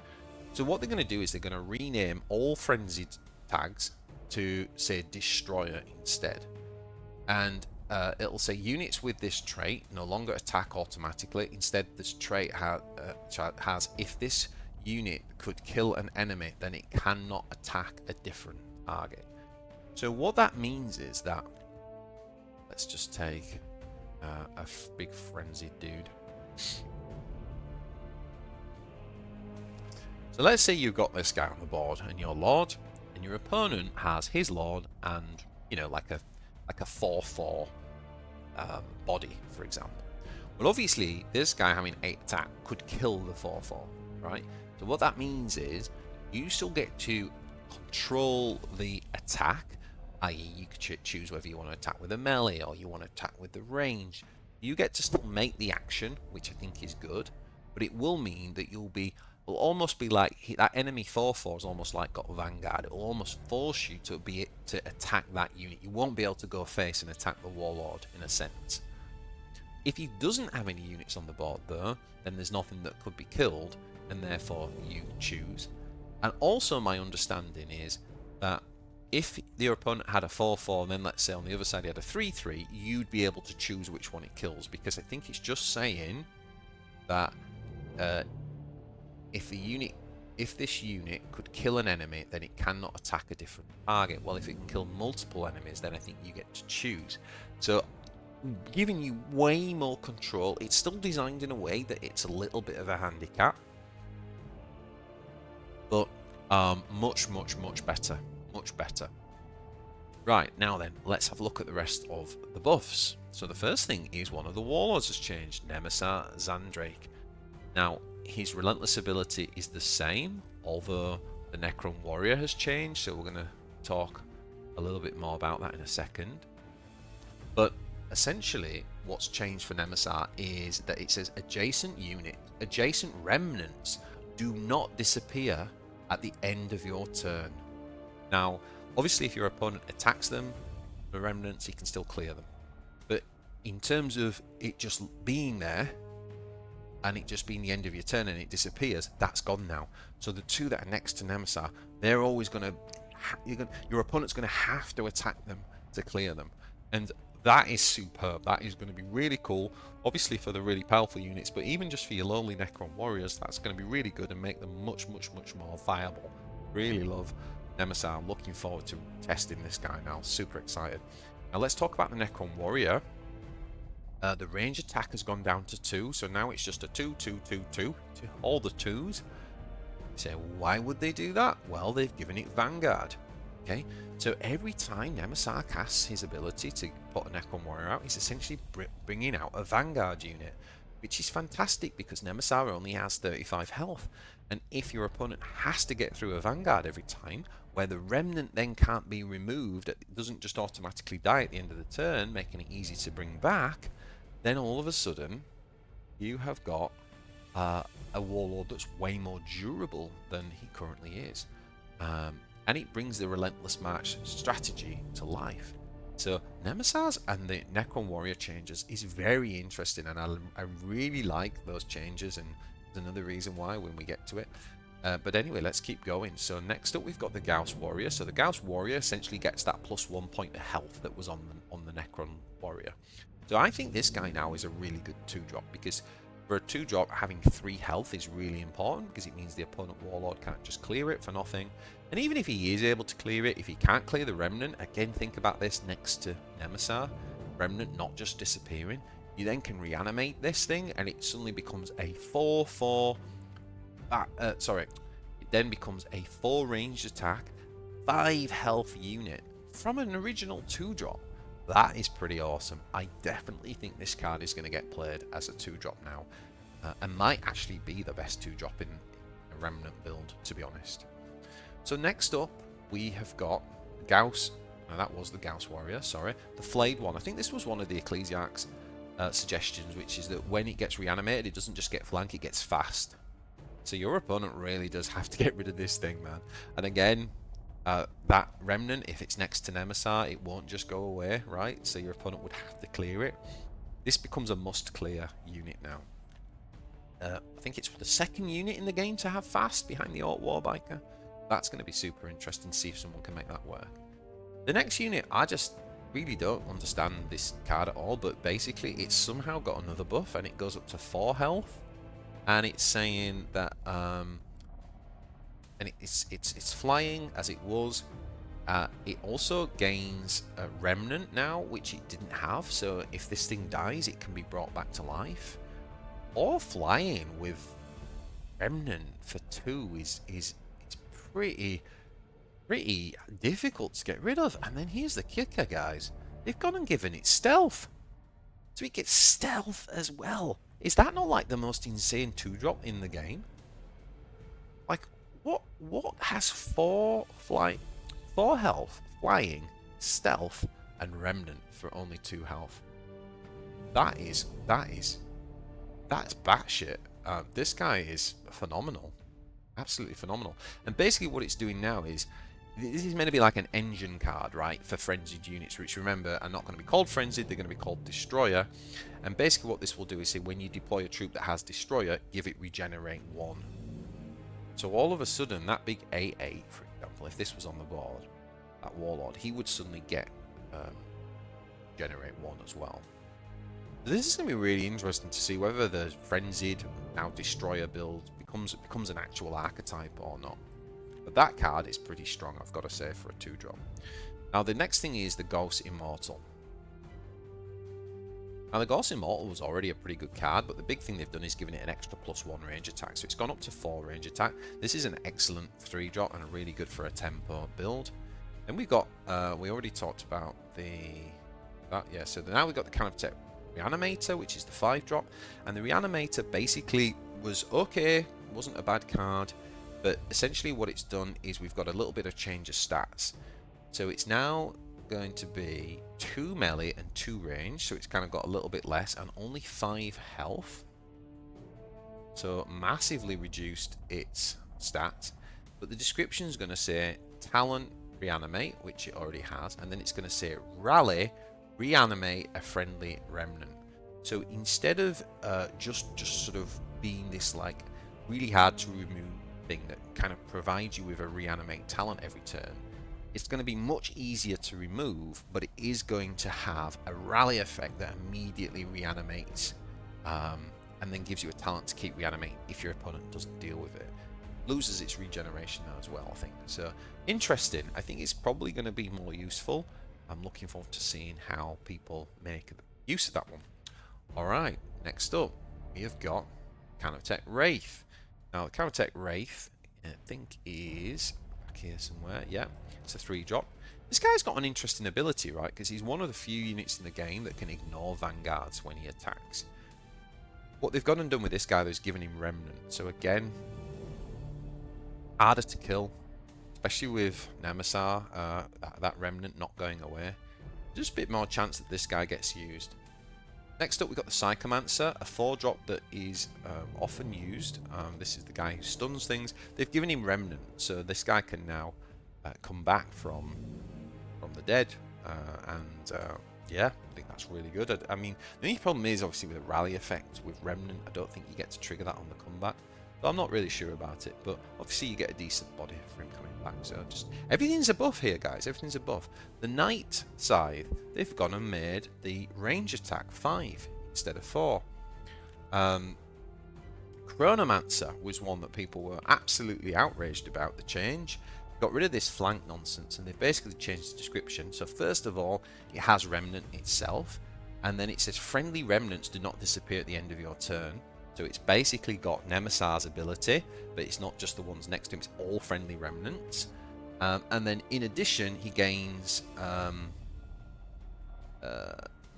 So what they're going to do is they're going to rename all frenzied tags to say Destroyer instead. And it'll say units with this trait no longer attack automatically. Instead, this trait has if this unit could kill an enemy, then it cannot attack a different target. So what that means is that, let's just take a big frenzied dude. So let's say you've got this guy on the board and your lord, and your opponent has his lord and, you know, like a 4/4 body, for example. Well, obviously, this guy having 8 attack could kill the 4/4, right? So what that means is you still get to control the attack, i.e. you could choose whether you want to attack with a melee or you want to attack with the range. You get to still make the action, which I think is good, but it will mean that will almost be like that enemy 4/4 is almost like got Vanguard. It will almost force you to attack that unit. You won't be able to go face and attack the Warlord in a sense. If he doesn't have any units on the board though, then there's nothing that could be killed, and therefore you choose. And also my understanding is that if your opponent had a 4/4 and then let's say on the other side he had a 3/3, you'd be able to choose which one it kills, because I think it's just saying that if this unit could kill an enemy, then it cannot attack a different target. Well, if it can kill multiple enemies, then I think you get to choose. So, giving you way more control. It's still designed in a way that it's a little bit of a handicap, but much, much, much better. Much better. Right, now then, let's have a look at the rest of the buffs. So the first thing is one of the warlords has changed, Nemesis Zandrake. Now, his relentless ability is the same, although the Necron warrior has changed, so we're going to talk a little bit more about that in a second. But essentially, what's changed for Nemesis is that it says adjacent remnants do not disappear at the end of your turn. Now, obviously, if your opponent attacks them, the remnants, he can still clear them. But in terms of it just being there, and it just being the end of your turn and it disappears, that's gone now. So the two that are next to Nemesis, they're always going to... your opponent's going to have to attack them to clear them. And that is superb. That is going to be really cool. Obviously for the really powerful units, but even just for your lonely Necron warriors, that's going to be really good and make them much, much, much more viable. Really love Nemesis. I'm looking forward to testing this guy now. Super excited. Now let's talk about the Necron warrior. The range attack has gone down to 2, so now it's just a 2, 2, 2, 2 to all the 2s. You say, why would they do that? Well, they've given it Vanguard. Okay, so every time Nemesis casts his ability to put a Necron warrior out, he's essentially bringing out a Vanguard unit, which is fantastic because Nemesis only has 35 health. And if your opponent has to get through a Vanguard every time, where the remnant then can't be removed, it doesn't just automatically die at the end of the turn, making it easy to bring back, then all of a sudden you have got a warlord that's way more durable than he currently is. And it brings the Relentless March strategy to life. So Nemesis and the Necron warrior changes is very interesting, and I really like those changes, and there's another reason why when we get to it. But anyway, let's keep going. So next up we've got the Gauss warrior. So the Gauss warrior essentially gets that +1 point of health that was on the Necron warrior. So I think this guy now is a really good 2-drop, because For a 2-drop, having 3 health is really important because it means the opponent Warlord can't just clear it for nothing. And even if he is able to clear it, if he can't clear the Remnant, again think about this next to Nemesis, Remnant not just disappearing, you then can reanimate this thing and it suddenly becomes a 4-4, it then becomes a 4 ranged attack, 5 health unit from an original 2-drop. That is pretty awesome. I definitely think this card is going to get played as a 2-drop now, and might actually be the best 2-drop in a Remnant build, to be honest. So next up, we have got Gauss. Now that was the Gauss Warrior, sorry. The Flayed one. I think this was one of the Ecclesiarch's suggestions, which is that when it gets reanimated, it doesn't just get flank, it gets fast. So your opponent really does have to get rid of this thing, man. And again, that Remnant, if it's next to Nemesis, it won't just go away, right? So your opponent would have to clear it. This becomes a must-clear unit now. I think it's the 2nd unit in the game to have fast behind the Orc Warbiker. That's going to be super interesting to see if someone can make that work. The next unit, I just really don't understand this card at all, but basically it's somehow got another buff and it goes up to 4 health. And it's saying that and it's flying as it was. It also gains a Remnant now, which it didn't have. So if this thing dies, it can be brought back to life. Or flying with Remnant for 2 is it's pretty difficult to get rid of. And then here's the kicker, guys. They've gone and given it stealth, so it gets stealth as well. Is that not like the most insane 2-drop in the game? Like, what has 4 health, flying, stealth, and Remnant for only 2 health? That's batshit. This guy is phenomenal, absolutely phenomenal. And basically, what it's doing now is this is meant to be like an engine card, right, for frenzied units, which remember are not going to be called frenzied, they're going to be called destroyer. And basically what this will do is say when you deploy a troop that has destroyer, give it regenerate 1. So all of a sudden that big A8, for example, if this was on the board, that Warlord, he would suddenly get generate 1 as well. So this is going to be really interesting to see whether the frenzied now destroyer build becomes an actual archetype or not. But that card is pretty strong, I've got to say, for a 2-drop. Now the next thing is the Ghost Immortal. Now the Ghost Immortal was already a pretty good card, but the big thing they've done is given it an extra +1 range attack. So it's gone up to 4 range attack. This is an excellent 3-drop and really good for a tempo build. And we got, we already talked about so now we've got the Canoptech Reanimator, which is the 5-drop. And the Reanimator basically was okay, wasn't a bad card. But essentially what it's done is we've got a little bit of change of stats. So it's now going to be 2 melee and 2 range. So it's kind of got a little bit less and only 5 health. So massively reduced its stats. But the description is going to say Talent Reanimate, which it already has. And then it's going to say Rally Reanimate a friendly Remnant. So instead of just sort of being this like really hard to remove thing that kind of provides you with a reanimate talent every turn, it's going to be much easier to remove, but it is going to have a rally effect that immediately reanimates and then gives you a talent to keep reanimating if your opponent doesn't deal with it. Loses its regeneration now as well, I think. So interesting. I think it's probably going to be more useful. I'm looking forward to seeing how people make use of that one. Alright, next up we have got Canoptech Wraith. Now, the Canoptech Wraith, I think, is back here somewhere. Yeah, it's a 3-drop. This guy's got an interesting ability, right? Because he's one of the few units in the game that can ignore vanguards when he attacks. What they've gone and done with this guy is given him Remnant. So again, harder to kill, especially with Nemesis, that Remnant not going away. Just a bit more chance that this guy gets used. Next up, we've got the Psychomancer, a 4-drop that is often used. This is the guy who stuns things. They've given him Remnant, so this guy can now come back from the dead. Yeah, I think that's really good. I mean, the only problem is, obviously, with a rally effect with Remnant, I don't think you get to trigger that on the comeback. So I'm not really sure about it, but obviously you get a decent body for him coming back. So just everything's a buff here, guys. Everything's a buff. The Knight Scythe, they've gone and made the range attack 5 instead of 4. Chronomancer was one that people were absolutely outraged about the change. Got rid of this flank nonsense, and they basically changed the description. So first of all, it has remnant itself, and then it says friendly remnants do not disappear at the end of your turn. So it's basically got Nemesis ability, but it's not just the ones next to him, it's all friendly remnants. And then in addition, he gains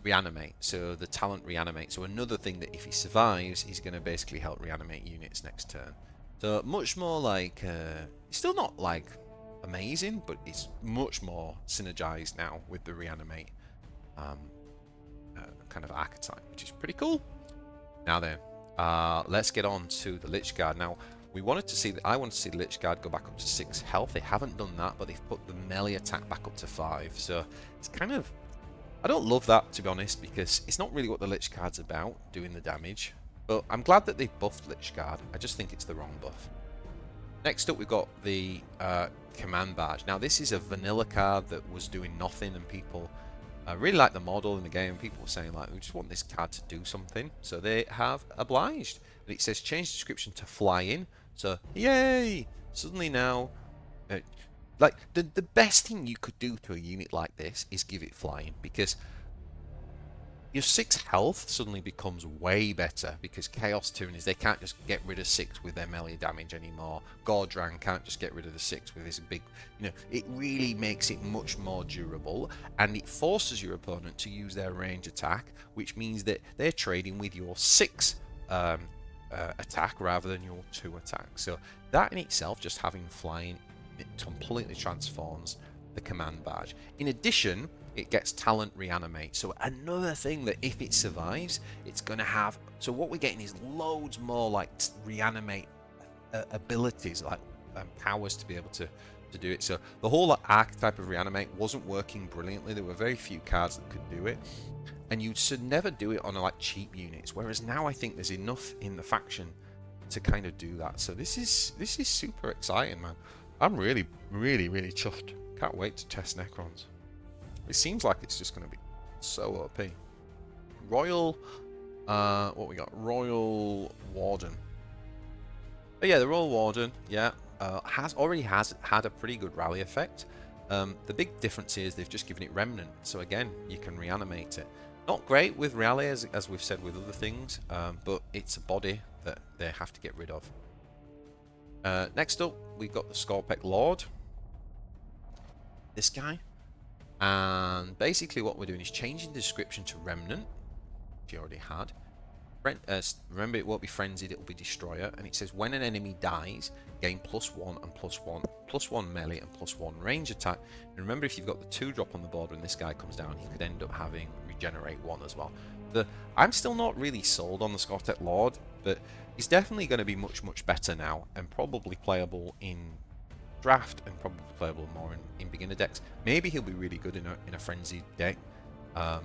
reanimate, so the talent reanimate. So another thing that if he survives, he's going to basically help reanimate units next turn. So much more like, it's still not like amazing, but it's much more synergized now with the reanimate kind of archetype, which is pretty cool. Now then, let's get on to the Lich Guard. Now, I wanted to see the Lich Guard go back up to 6 health. They haven't done that, but they've put the melee attack back up to 5. So it's kind of, I don't love that, to be honest, because it's not really what the Lich Guard's about, doing the damage. But I'm glad that they've buffed Lich Guard. I just think it's the wrong buff. Next up, we've got the Command Badge. Now, this is a vanilla card that was doing nothing, and people really like the model in the game. People were saying, like, we just want this card to do something. So they have obliged. And it says change description to flying. So, yay! Suddenly now, like, the best thing you could do to a unit like this is give it flying, because your 6 health suddenly becomes way better, because Chaos Tyrannids, they can't just get rid of 6 with their melee damage anymore. Gordran can't just get rid of the 6 with his big, you know, it really makes it much more durable, and it forces your opponent to use their range attack, which means that they're trading with your 6 attack rather than your 2 attack. So that in itself, just having flying, it completely transforms the Command Badge. In addition, it gets talent reanimate. So another thing that if it survives, it's going to have... So what we're getting is loads more like reanimate abilities, like powers to be able to do it. So the whole archetype of reanimate wasn't working brilliantly. There were very few cards that could do it. And you should never do it on like cheap units. Whereas now I think there's enough in the faction to kind of do that. So this is super exciting, man. I'm really chuffed. Can't wait to test Necrons. It seems like it's just going to be so OP. Royal, what we got? Royal Warden. But yeah, the Royal Warden, yeah, already has had a pretty good rally effect. The big difference is they've just given it Remnant, so again, you can reanimate it. Not great with rally, as we've said with other things, but it's a body that they have to get rid of. Next up, we've got the Skorpek Lord. This guy. And basically what we're doing is changing the description to Remnant, which you already had. Remember, it won't be Frenzied, it will be Destroyer. And it says when an enemy dies, gain +1 and +1 melee and +1 range attack. And remember, if you've got the 2-drop on the board when this guy comes down, he could end up having Regenerate 1 as well. I'm still not really sold on the Skorpek Lord, but he's definitely going to be much better now, and probably playable in draft, and probably playable more in beginner decks. Maybe he'll be really good in a frenzied deck, but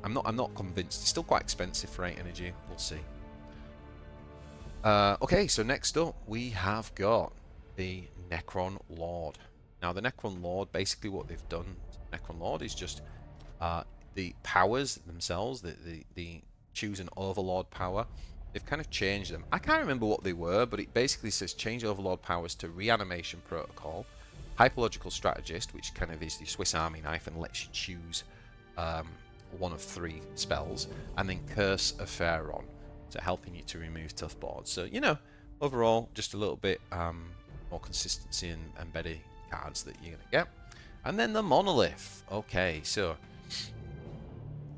I'm not convinced. It's still quite expensive for 8 energy. We'll see. Okay, so next up we have got the Necron Lord. Now the Necron Lord, basically what they've done to Necron Lord is just the powers themselves, the choose an Overlord power. They've kind of changed them. I can't remember what they were, but it basically says change Overlord powers to Reanimation Protocol, Hyperlogical Strategist, which kind of is the Swiss Army knife and lets you choose one of 3 spells, and then Curse of Pharaon, so helping you to remove tough boards. So, you know, overall, just a little bit more consistency and better cards that you're going to get. And then the Monolith. Okay, so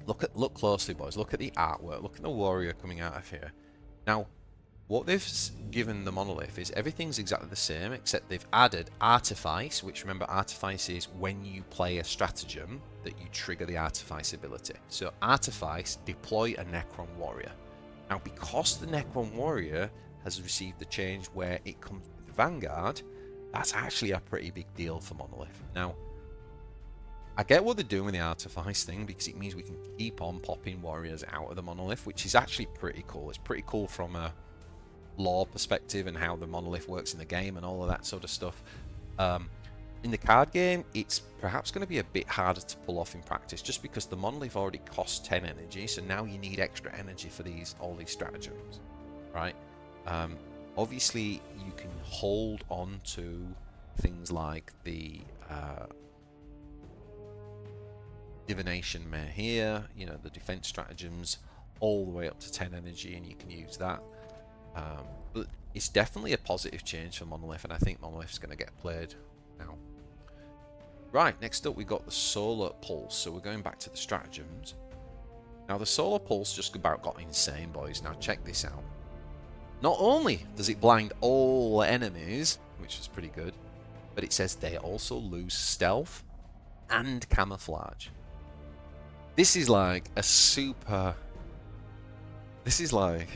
look closely, boys. Look at the artwork. Look at the warrior coming out of here. Now, what they've given the Monolith is everything's exactly the same, except they've added Artifice, which, remember, Artifice is when you play a stratagem that you trigger the Artifice ability. So Artifice, deploy a Necron warrior. Now, because the Necron warrior has received the change where it comes with Vanguard, that's actually a pretty big deal for Monolith. Now, I get what they're doing with the Artifice thing, because it means we can keep on popping warriors out of the Monolith, which is actually pretty cool. It's pretty cool from a lore perspective and how the Monolith works in the game and all of that sort of stuff. In the card game, it's perhaps going to be a bit harder to pull off in practice, just because the Monolith already costs 10 energy, so now you need extra energy for all these stratagems, right? Obviously, you can hold on to things like the divination mare here, you know, the defense stratagems, all the way up to 10 energy, and you can use that. But it's definitely a positive change for Monolith, and I think Monolith's going to get played now. Right, next up we've got the Solar Pulse, so we're going back to the stratagems. Now the Solar Pulse just about got insane, boys. Now check this out. Not only does it blind all enemies, which was pretty good, but it says they also lose stealth and camouflage. This is like a super... This is like,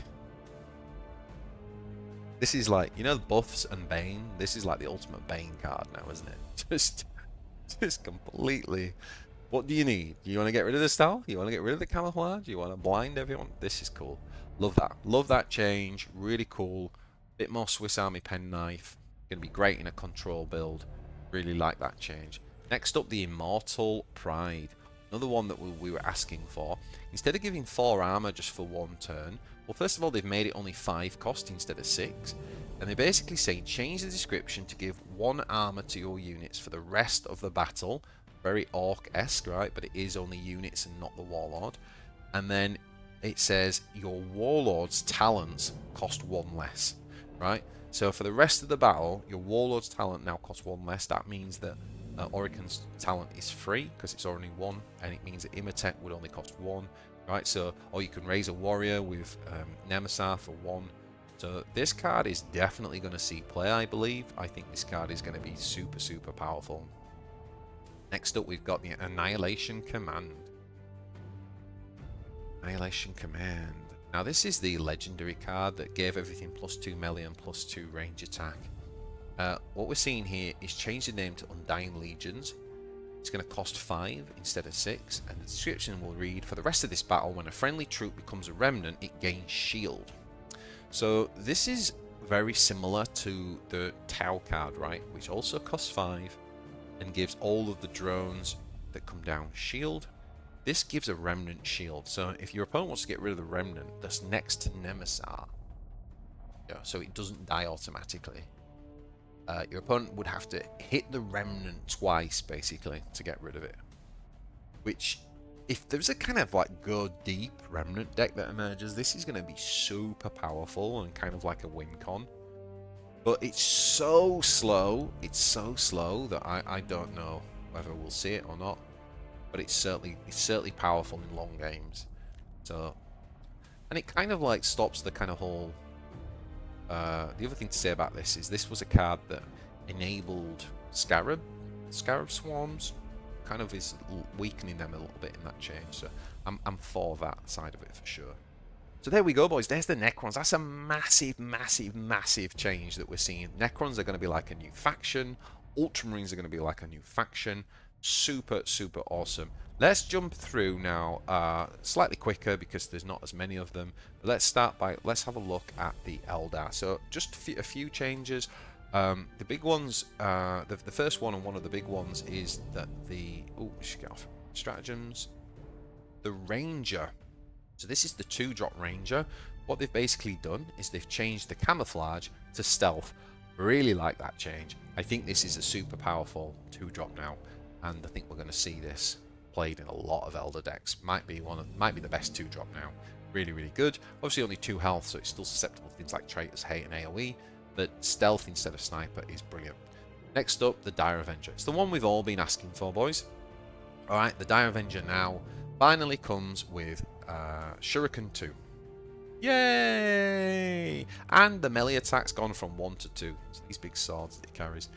you know, buffs and Bane? This is like the ultimate Bane card now, isn't it? Just completely... What do you need? You want to get rid of the stealth? You want to get rid of the camouflage? You want to blind everyone? This is cool. Love that. Love that change. Really cool. Bit more Swiss Army penknife. Going to be great in a control build. Really like that change. Next up, the Immortal Pride. Another one that we were asking for. Instead of giving 4 armor just for 1 turn, well, first of all, they've made it only 5 cost instead of 6. And they basically say change the description to give 1 armor to your units for the rest of the battle. Very Ork-esque, right? But it is only units and not the Warlord. And then it says your Warlord's talents cost 1 less, right? So for the rest of the battle, your Warlord's talent now costs 1 less. That means that Oricon's talent is free because it's already 1, and it means that Imhotep would only cost 1, right? So, or you can raise a warrior with Nemesis for 1. So this card is definitely going to see play, I believe. I think this card is going to be super, super powerful. Next up, we've got the Annihilation Command. Annihilation Command. Now, this is the legendary card that gave everything +2 melee and +2 range attack. What we're seeing here is change the name to Undying Legions. It's going to cost 5 instead of 6, and the description will read, for the rest of this battle, when a friendly troop becomes a remnant, it gains shield. So this is very similar to the Tau card, right, which also costs 5 and gives all of the drones that come down shield. This gives a remnant shield, so if your opponent wants to get rid of the remnant that's next to Nemesis, so it doesn't die automatically, your opponent would have to hit the remnant twice, basically, to get rid of it. Which, if there's a kind of like go deep remnant deck that emerges, this is going to be super powerful and kind of like a win con. But it's so slow that I don't know whether we'll see it or not. But it's certainly powerful in long games. So, and it kind of like stops the kind of whole. The other thing to say about this is this was a card that enabled Scarab Swarms, kind of is weakening them a little bit in that change. So I'm for that side of it for sure. So there we go, boys. There's the Necrons. That's a massive, massive, massive change that we're seeing. Necrons are going to be like a new faction. Ultramarines are going to be like a new faction. Super, super awesome. Let's jump through now slightly quicker because there's not as many of them. But let's start by, let's have a look at the Eldar. So just a few changes. The big ones, the first one and one of the big ones is that we should get off stratagems. The Ranger. So this is the 2-drop Ranger. What they've basically done is they've changed the camouflage to stealth. Really like that change. I think this is a super powerful 2-drop now, and I think we're going to see this played in a lot of Eldar decks. Might be the best 2-drop now. Really, really good. Obviously only 2 health, so it's still susceptible to things like Traitors, Hate, and AoE. But stealth instead of sniper is brilliant. Next up, the Dire Avenger. It's the one we've all been asking for, boys. Alright, the Dire Avenger now finally comes with Shuriken 2. Yay! And the melee attack's gone from 1 to 2. So these big swords that he carries.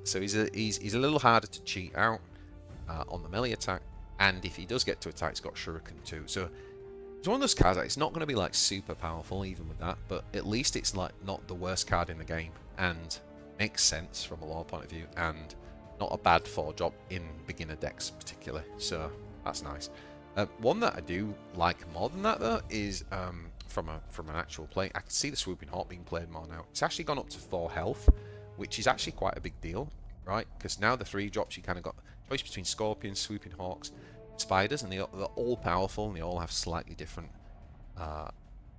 So he's a little harder to cheat out on the melee attack. And if he does get to attack, he's got Shuriken 2. So it's one of those cards that it's not going to be like super powerful even with that, but at least it's like not the worst card in the game and makes sense from a lore point of view, and not a bad 4-drop in beginner decks particularly. So that's nice. One that I do like more than that though is from an actual play. I can see the Swooping Hawk being played more now. It's actually gone up to 4 health, which is actually quite a big deal, right? Because now the 3-drops, you kind of got a choice between Scorpions, Swooping Hawks, Spiders, and they're all powerful and they all have slightly different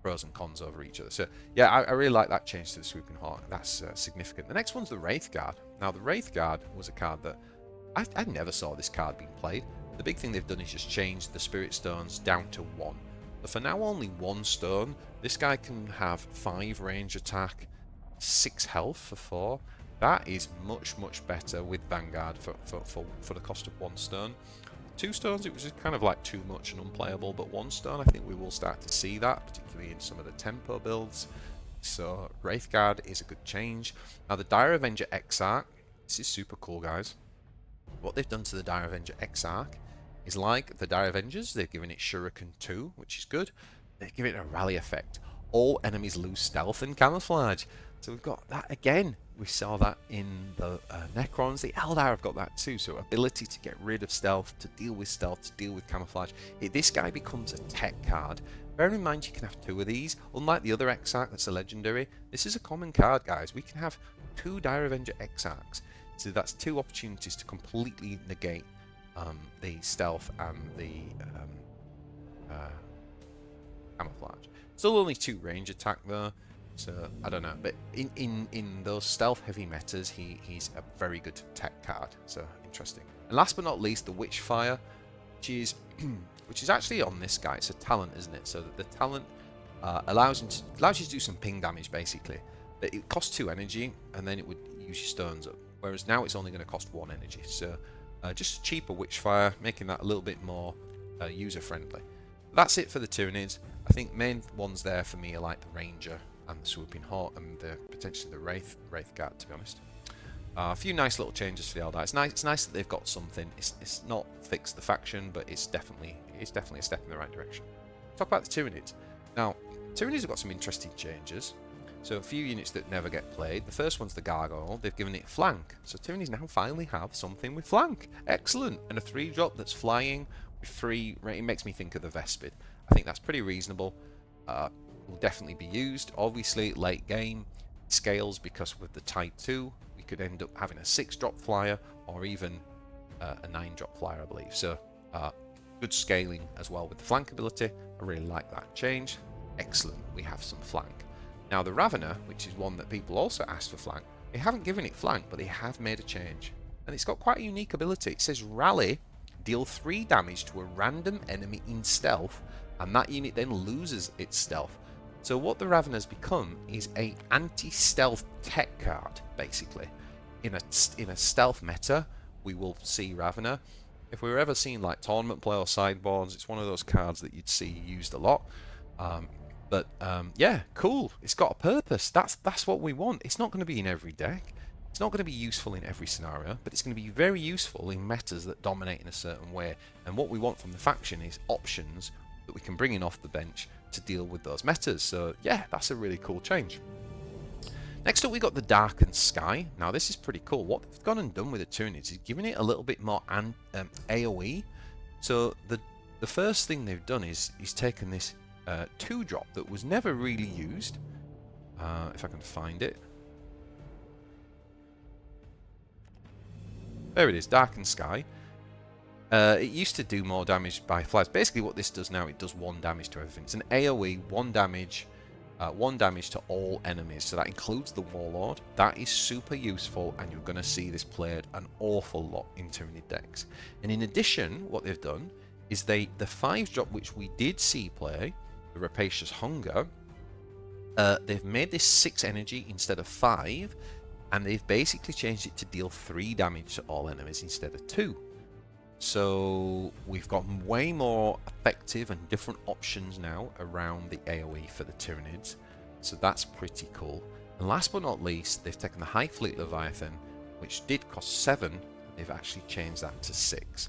pros and cons over each other. So yeah, I really like that change to the Swooping Hawk. That's significant. The next one's the Wraith Guard. Now the Wraith Guard was a card that I never saw this card being played. The big thing they've done is just change the Spirit Stones down to 1. But for now only 1 stone. This guy can have 5 range attack, 6 health for 4. That is much better with Vanguard for the cost of 1 stone. 2 stones, it was just kind of like too much and unplayable, but 1 stone, I think we will start to see that, particularly in some of the tempo builds. So Wraithguard is a good change. Now the Dire Avenger Exarch, this is super cool, guys. What they've done to the Dire Avenger Exarch is like the Dire Avengers, they've given it Shuriken 2, which is good. They've given it a rally effect. All enemies lose stealth and camouflage. So we've got that again. We saw that in the Necrons. The Aeldari have got that too. So ability to get rid of stealth, to deal with camouflage. This guy becomes a tech card. Bear in mind you can have 2 of these. Unlike the other Exarch that's a legendary, this is a common card, guys. We can have 2 Dire Avenger Exarchs. So that's 2 opportunities to completely negate the stealth and the camouflage. Still only 2 range attack though. So I don't know, but in those stealth heavy metas, he's a very good tech card. So interesting. And last but not least, the Witchfire, which is actually on this guy. It's a talent, isn't it? So that the talent allows you to do some ping damage basically. But it costs 2 energy, and then it would use your stones up. Whereas now it's only going to cost 1 energy. So just a cheaper Witchfire, making that a little bit more user friendly. That's it for the Tyranids. I think main ones there for me are like the Ranger and the Swooping Hawk and potentially the Wraith Guard, to be honest. A few nice little changes for the Eldari. It's nice that they've got something. It's not fixed the faction, but it's definitely a step in the right direction. Talk about the Tyranids. Now, Tyranids have got some interesting changes. So a few units that never get played. The first one's the Gargoyle. They've given it flank. So Tyranids now finally have something with flank. Excellent. And a 3-drop that's flying with 3. It makes me think of the Vespid. I think that's pretty reasonable. Will definitely be used. Obviously, late game scales because with the Type 2, we could end up having a 6-drop flyer or even a 9-drop flyer, I believe. So good scaling as well with the flank ability. I really like that change. Excellent. We have some flank. Now the Ravener, which is one that people also asked for flank, they haven't given it flank, but they have made a change. And it's got quite a unique ability. It says Rally, deal 3 damage to a random enemy in stealth, and that unit then loses its stealth. So what the Ravener's become is a anti-stealth tech card, basically. In a stealth meta, we will see Ravener. If we were ever seeing like tournament play or sideboards, it's one of those cards that you'd see used a lot. Yeah, cool. It's got a purpose. That's what we want. It's not going to be in every deck. It's not going to be useful in every scenario, but it's going to be very useful in metas that dominate in a certain way. And what we want from the faction is options that we can bring in off the bench to deal with those metas. So yeah, that's a really cool change. Next up, we got the Darkened Sky. Now this is pretty cool. What they've gone and done with the Tyranids is giving it a little bit more AoE. So the first thing they've done is taken this 2-drop that was never really used. If I can find it. There it is, Darkened Sky. It used to do more damage by flies. Basically what this does now, it does 1 damage to everything. It's an AoE, 1 damage to all enemies. So that includes the Warlord. That is super useful, and you're going to see this played an awful lot in Tyranid decks. And in addition, what they've done is the 5-drop, which we did see play, the Rapacious Hunger, they've made this 6 energy instead of 5, and they've basically changed it to deal 3 damage to all enemies instead of 2. So we've got way more effective and different options now around the AoE for the Tyranids. So that's pretty cool. And last but not least, they've taken the High Fleet Leviathan, which did cost 7. They've actually changed that to 6.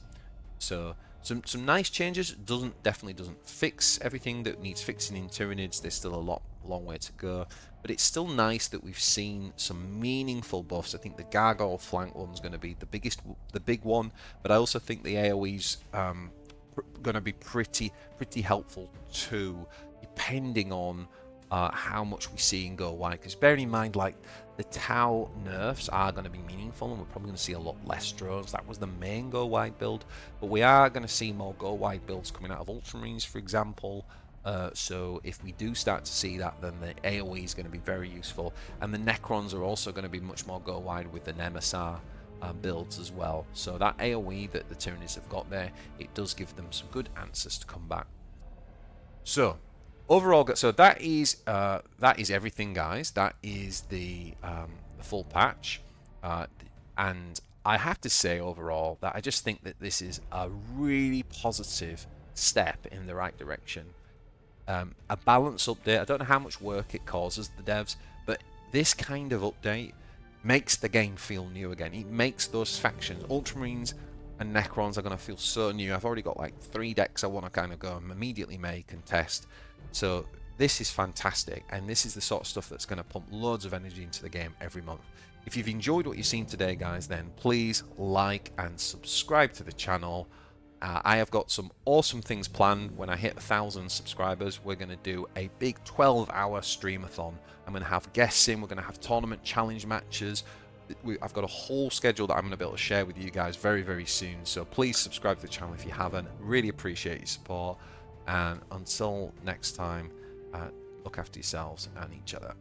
So some nice changes. Definitely doesn't fix everything that needs fixing in Tyranids. There's still a long way to go. But it's still nice that we've seen some meaningful buffs. I think the Gargoyle flank one's going to be the big one, but I also think the AoE's going to be pretty helpful too, depending on how much we see in Go Wide. Because bearing in mind, like the Tau nerfs are going to be meaningful, and we're probably going to see a lot less drones. That was the main Go Wide build, but we are going to see more Go Wide builds coming out of Ultramarines, for example. So if we do start to see that, then the AoE is going to be very useful, and the Necrons are also going to be much more go wide with the Nemesis builds as well. So that AoE that the Tyranids have got there, it does give them some good answers to come back. So overall, so that is everything, guys. That is the full patch, and I have to say overall that I just think that this is a really positive step in the right direction. A balance update. I don't know how much work it causes the devs, but this kind of update makes the game feel new again. It makes those factions, Ultramarines and Necrons, are going to feel so new. I've already got like 3 decks I want to kind of go and immediately make and test. So this is fantastic, and this is the sort of stuff that's going to pump loads of energy into the game every month. If you've enjoyed what you've seen today, guys, then please like and subscribe to the channel. I have got some awesome things planned. When I hit 1,000 subscribers, we're going to do a big 12-hour streamathon. I'm going to have guests in, we're going to have tournament challenge matches. I've got a whole schedule that I'm going to be able to share with you guys very, very soon. So please subscribe to the channel if you haven't. Really appreciate your support. And until next time, look after yourselves and each other.